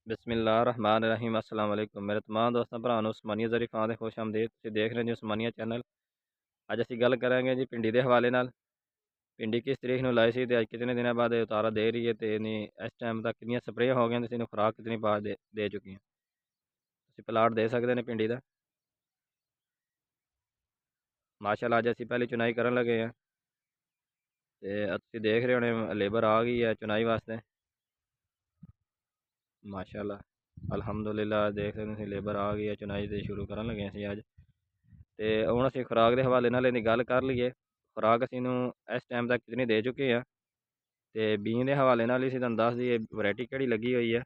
बिस्मिल्लाहिर्रहमानिर्रहीम अस्सलाम वालेकुम मेरे तमाम दोस्तों भरावां नूं उस्मानिया ज़री खां दे खुश आमदीद। तुसीं देख रहे जी उस्मानिया चैनल। अज असीं गल करांगे जी भिंडी दे हवाले नाल। भिंडी किस तरीक नूं लाई सी ते अज कितने दिनां बाद उतारा दे रही है ते इस टाइम तक कितनियां स्प्रेयां हो गईयां ते इहनूं खुराक कितनी पा दे चुकी हैं। तुसीं प्लाट दे सकदे ने भिंडी दा। माशाअल्लाह अज असीं पहली चुनाई करन लगे हैं ते तुसीं देख रहे होने लेबर आ गई है चुनाई वास्ते। माशाअल्लाह अल्हम्दुलिल्लाह देख सकदे तुसीं लेबर आ गई है चुनाई ते शुरू करन लगे असीं अज। ਤੇ ਹੁਣ ਅਸੀਂ ਖੁਰਾਕ ਦੇ ਹਵਾਲੇ ਨਾਲ ਇਹਦੀ ਗੱਲ ਕਰ ਲਈਏ। ਖੁਰਾਕ ਅਸੀਂ ਨੂੰ ਇਸ ਟਾਈਮ ਤੱਕ ਕਿਤਨੀ ਦੇ ਚੁੱਕੇ ਹਾਂ ਤੇ ਬੀਨ ਦੇ ਹਵਾਲੇ ਨਾਲ ਹੀ ਅਸੀਂ ਤੁਹਾਨੂੰ ਦੱਸ ਦਈਏ ਵੈਰਾਈਟੀ ਕਿਹੜੀ ਲੱਗੀ ਹੋਈ ਹੈ।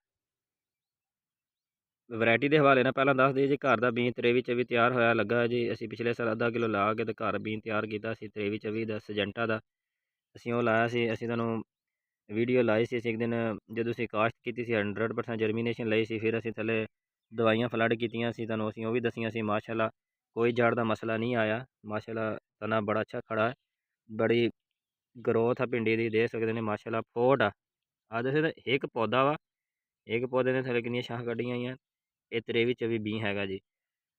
ਵੈਰਾਈਟੀ ਦੇ ਹਵਾਲੇ ਨਾਲ ਪਹਿਲਾਂ ਦੱਸ ਦਈਏ ਜੀ ਘਰ ਦਾ ਬੀਨ 23-24 ਤਿਆਰ ਹੋਇਆ ਲੱਗਾ ਜੀ। ਅਸੀਂ ਪਿਛਲੇ ਸਾਲ ਅੱਧਾ ਕਿਲੋ ਲਾ ਕੇ ਤੇ ਘਰ ਬੀਨ ਤਿਆਰ ਕੀਤਾ ਸੀ 23-24 ਦਾ ਸਜੈਂਟਾ ਦਾ। ਅਸੀਂ ਉਹ ਲਾਇਆ ਸੀ। ਅਸੀਂ ਤੁਹਾਨੂੰ ਵੀਡੀਓ ਲਾਈ ਸੀ ਅਸੀਂ ਇੱਕ ਦਿਨ ਜਦੋਂ ਅਸੀਂ ਕਾਸ਼ਤ ਕੀਤੀ ਸੀ 100% ਜਰਮੀਨੇਸ਼ਨ ਲਈ ਸੀ। ਫਿਰ ਅਸੀਂ ਥੱਲੇ ਦਵਾਈਆਂ ਫਲੱਡ ਕੀਤੀਆਂ ਸੀ ਤੁਹਾਨੂੰ ਅਸੀਂ ਉਹ ਵੀ ਦਸੀਆਂ ਸੀ। ਮਾਸ਼ਾਅੱਲਾ कोई जड़ का मसला नहीं आया। माशाल्लाह तना बड़ा अच्छा खड़ा है, बड़ी ग्रोथ है भिंडी की दे सकते हैं। माशाल्लाह फोट आ दसे एक पौधा वा, एक पौधे ने थले कितनी शाह कढ़ियाँ हुई। ये 23-24 बी हैगा जी।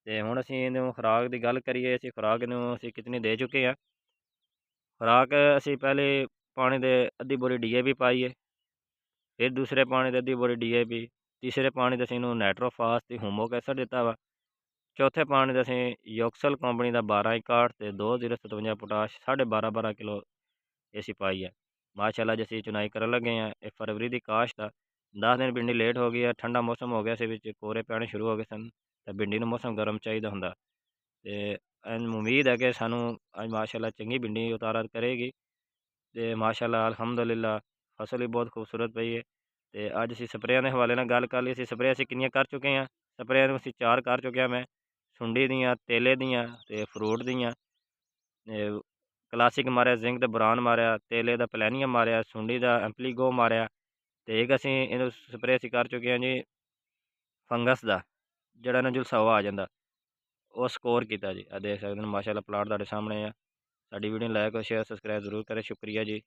तो हुण असीं इहनूं खुराक की गल करिए। असीं खुराक इहनूं असीं कितनी दे चुके हैं। खुराक असीं पहले पानी दे अद्धी बोरी DAP पाई है, फिर दूसरे पानी दे अद्धी बोरी DAP, तीसरे पानी दे असीं इहनूं नाइट्रोफास ते हुमोक एसिड दिता वा। चौथे पानी दे असीं योक्सल कंपनी का 1261 ते 2057 पोटाश 12.5 किलो असीं पाई है। माशाअल्लाह जी असीं चुनाई करन लगे हैं। ये फरवरी की काश्त आ। 10 दिन भिंडी लेट हो गई है। ठंडा मौसम हो गया इस विच कोरे पैने शुरू हो गए सन ते भिंडी नूं मौसम गर्म चाहिदा हुंदा ते उम्मीद है कि सानूं अज माशाअल्लाह चंगी भिंडी उतारा करेगी ते माशाअल्लाह अल्हम्दुलिल्लाह फसल भी बहुत खूबसूरत पई है। ते अज असीं स्प्रेयां दे हवाले नाल गल कर लई। असीं स्प्रे असीं कितनियां कर चुके हैं। स्प्रेयां असीं 4 कर चुके हैं मैं, सुंडी दियां, तेले दियां ते फ्रूट दियां। क्लासिक मारिया, जिंक ते बोरान मारिया, तेले दा प्लैनियम मारिया, सुंडी दा एम्पलीगो मारिया ते एक असीं इहनूं स्प्रे असीं कर चुके हैं जी फंगस दा जेह्ड़ा ना झुलसावा आ जांदा ਉਹ ਸਕੋਰ ਕੀਤਾ ਜੀ। ਆ ਦੇਖ ਸਕਦੇ ਹੋ ਮਾਸ਼ਾਅੱਲਾ ਪਲਾਟ ਤੁਹਾਡੇ ਸਾਹਮਣੇ ਆ। ਸਾਡੀ ਵੀਡੀਓ ਨੂੰ ਲਾਈਕ ਔਰ ਸ਼ੇਅਰ ਸਬਸਕ੍ਰਾਈਬ ਜ਼ਰੂਰ ਕਰੇ। ਸ਼ੁਕਰੀਆ ਜੀ।